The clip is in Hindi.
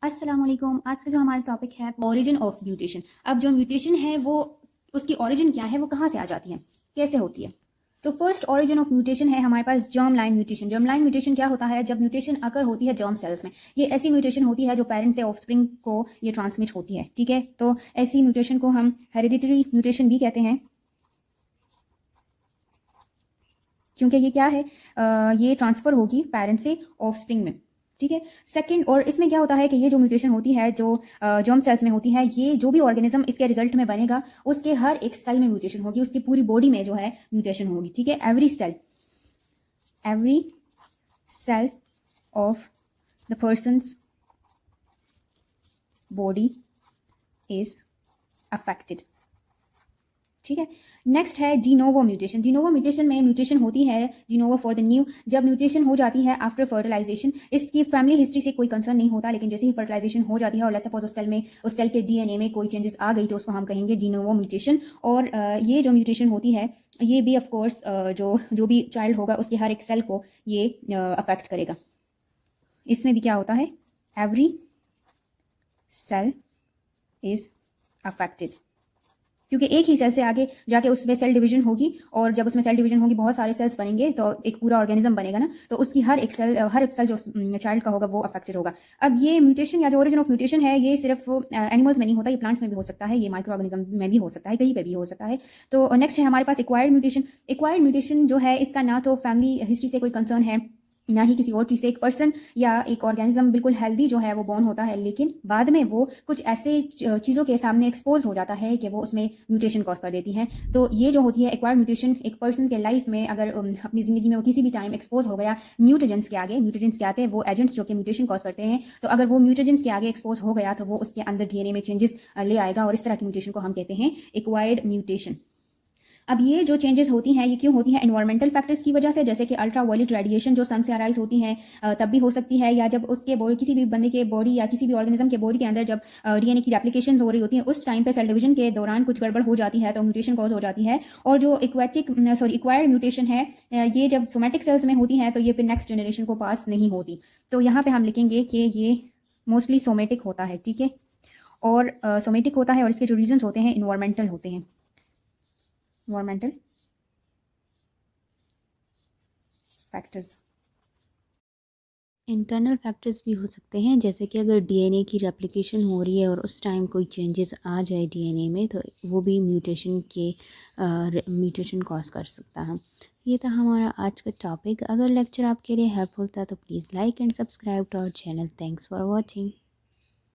अस्सलाम वालेकुम। आज का जो हमारा टॉपिक है ओरिजिन ऑफ म्यूटेशन। अब जो म्यूटेशन है वो उसकी ओरिजिन क्या है, वो कहाँ से आ जाती है, कैसे होती है। तो फर्स्ट ओरिजिन ऑफ म्यूटेशन है हमारे पास germ line mutation. Germ line mutation क्या होता है, जब म्यूटेशन अकर होती है जर्म सेल्स में। ये ऐसी म्यूटेशन होती है जो पेरेंट्स से ऑफस्प्रिंग को ये ट्रांसमिट होती है, ठीक है। तो ऐसी म्यूटेशन को हम हेरिडिटरी म्यूटेशन भी कहते हैं, क्योंकि ये क्या है, ये ट्रांसफर होगी पेरेंट्स से ऑफस्प्रिंग में, ठीक है। सेकंड, और इसमें क्या होता है कि ये जो म्यूटेशन होती है जो जर्म सेल्स में होती है, ये जो भी ऑर्गेनिज्म इसके रिजल्ट में बनेगा उसके हर एक सेल में म्यूटेशन होगी, उसकी पूरी बॉडी में जो है म्यूटेशन होगी, ठीक है। Every cell of the person's body is affected, ठीक है। नेक्स्ट है डिनोवो म्यूटेशन। डिनोवो म्यूटेशन में म्यूटेशन होती है डिनोवो फॉर द न्यू। जब म्यूटेशन हो जाती है आफ्टर फर्टिलाइजेशन, इसकी फैमिली हिस्ट्री से कोई कंसर्न नहीं होता, लेकिन जैसे ही फर्टिलाइजेशन हो जाती है और लेट्स सपोज उस सेल के डीएनए में कोई चेंजेस आ गई तो उसको हम कहेंगे डिनोवो म्यूटेशन। और ये जो म्यूटेशन होती है ये भी ऑफकोर्स जो भी चाइल्ड होगा उसके हर एक सेल को ये अफेक्ट करेगा। इसमें भी क्या होता है, एवरी सेल इज अफेक्टेड, क्योंकि एक ही सेल से आगे जाके उसमें सेल डिवीजन होगी, और जब उसमें सेल डिवीजन होगी बहुत सारे सेल्स बनेंगे तो एक पूरा ऑर्गेनिज्म बनेगा ना, तो उसकी हर एक सेल जो चाइल्ड का होगा वो अफेक्टेड होगा। अब ये म्यूटेशन या जो ओरिजिन ऑफ म्यूटेशन है ये सिर्फ एनिमल्स में नहीं होता, ये प्लांट्स में भी हो सकता है, ये माइक्रो ऑर्गेनिज्म में भी हो सकता है, कहीं पे भी हो सकता है। तो नेक्स्ट है हमारे पास एक्वायर्ड म्यूटेशन। एक्वायर्ड म्यूटेशन जो है इसका ना तो फैमिली हिस्ट्री से कोई कंसर्न है, ना ही किसी और चीज़ से। एक पर्सन या एक ऑर्गेनिज्म बिल्कुल हेल्दी जो है वो बॉर्न होता है, लेकिन बाद में वो कुछ ऐसे चीज़ों के सामने एक्सपोज हो जाता है कि वो उसमें म्यूटेशन कॉज कर देती हैं। तो ये जो होती है एक्वायर्ड म्यूटेशन, एक पर्सन के लाइफ में अगर अपनी ज़िंदगी में वो किसी भी टाइम एक्सपोज हो गया म्यूटेजेंस के आगे। म्यूटेजेंस क्या आते हैं, वो एजेंट्स जो कि म्यूटेशन कॉज करते हैं, तो अगर वो म्यूटेजेंस के आगे एक्सपोज हो गया तो वो उसके अंदर डीएनए में चेंजेस ले आएगा, और इस तरह की म्यूटेशन को हम कहते हैं एक्वायर्ड म्यूटेशन। अब ये जो चेंजेस होती हैं ये क्यों होती हैं, एनवायरमेंटल फैक्टर्स की वजह से, जैसे कि अल्ट्रा वायलेट रेडिएशन जो सन से अराइज होती हैं तब भी हो सकती है, या जब उसके बॉडी किसी भी बंदे के बॉडी या किसी भी ऑर्गेनिज्म के बॉडी के अंदर जब डीएनए की रेप्लिकेशन हो रही होती है उस टाइम पे सेल डिवीजन के दौरान कुछ गड़बड़ हो जाती है तो म्यूटेशन कॉज हो जाती है। और जो एक्वायर्ड म्यूटेशन है ये जब सोमेटिक सेल्स में होती है तो ये फिर नेक्स्ट जनरेशन को पास नहीं होती। तो यहाँ पे हम लिखेंगे कि ये मोस्टली सोमेटिक होता है, ठीक है। और सोमेटिक होता है और इसके जो रीजंस होते हैं इन्वायरमेंटल होते हैं, इन्वायरमेंटल फैक्टर्स। इंटरनल फैक्टर्स भी हो सकते हैं, जैसे कि अगर डीएनए की रेप्लिकेशन हो रही है और उस टाइम कोई चेंजेस आ जाए डीएनए में तो वो भी म्यूटेशन कॉज कर सकता है। ये था हमारा आज का टॉपिक। अगर लेक्चर आपके लिए हेल्पफुल था तो please like and subscribe to our channel. Thanks for watching.